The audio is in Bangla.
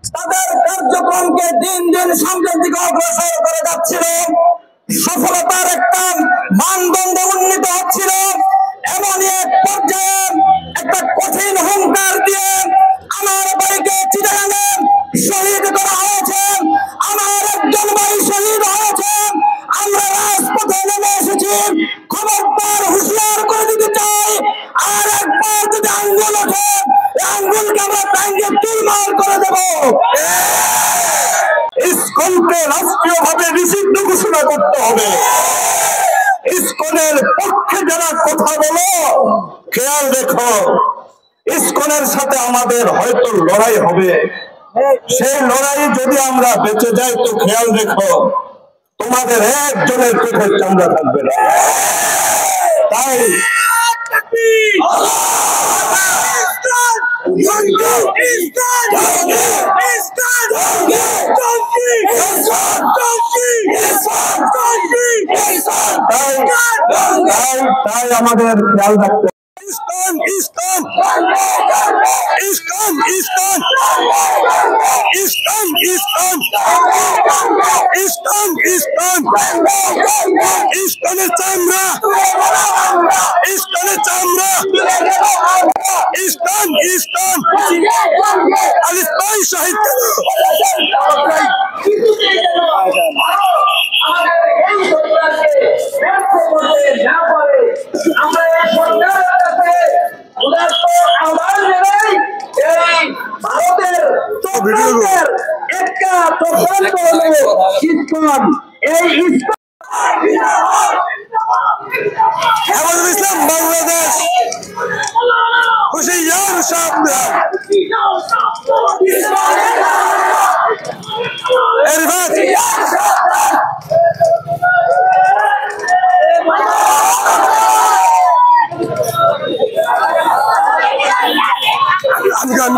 তাদের কার্যক্রমকে দিন দিন সামনের দিকে অগ্রসর করে যাচ্ছিল, সফলতার একটা মানদণ্ড উন্নীত হচ্ছিল। এমনই এক পর্যায়ে একটা কঠিন হুঙ্কার দিয়ে আমার ভাইকে চিটাগাঙে শহীদ করা হয়েছে। আমার একজন ভাই শহীদ হয়েছে। আমরা রাজপথে নেমে এসেছি। খবরদার হুঁশিয়ার করে দিতে চাই, আর একবার যদি আঙ্গুল ওঠে, আঙ্গুলকে আমরা ব্যাঙ্গে চুরমার করে দেব। ইসকনকে রাষ্ট্রীয়ভাবে নিষিদ্ধ ঘোষণা করতে হবে। ইসকনের পক্ষে যারা কথা বলো, খেয়াল রেখো, ইসকনের সাথে আমাদের হয়তো লড়াই হবে। সেই লড়াই যদি আমরা বেঁচে যাই, তো খেয়াল রেখো, তোমাদের একজনের পেটের চামড়া থাকবে না। তাই তাই আমাদের খেয়াল রাখতে ইসকন ইসকন ইসকন ইসকন ইসকন ইসকন ইসকন ইসকন ইসকনের চামড়া, ইসকনের চামড়া, ইসকন ইসকন আলিফ ভাই শহীদ করো। ভারতের একটা চক্রান্ত হলো ইসকন। এই ইসকন হেফাজত ইসলাম বাংলাদেশ হুশিয়ার সাবধান। আমি গান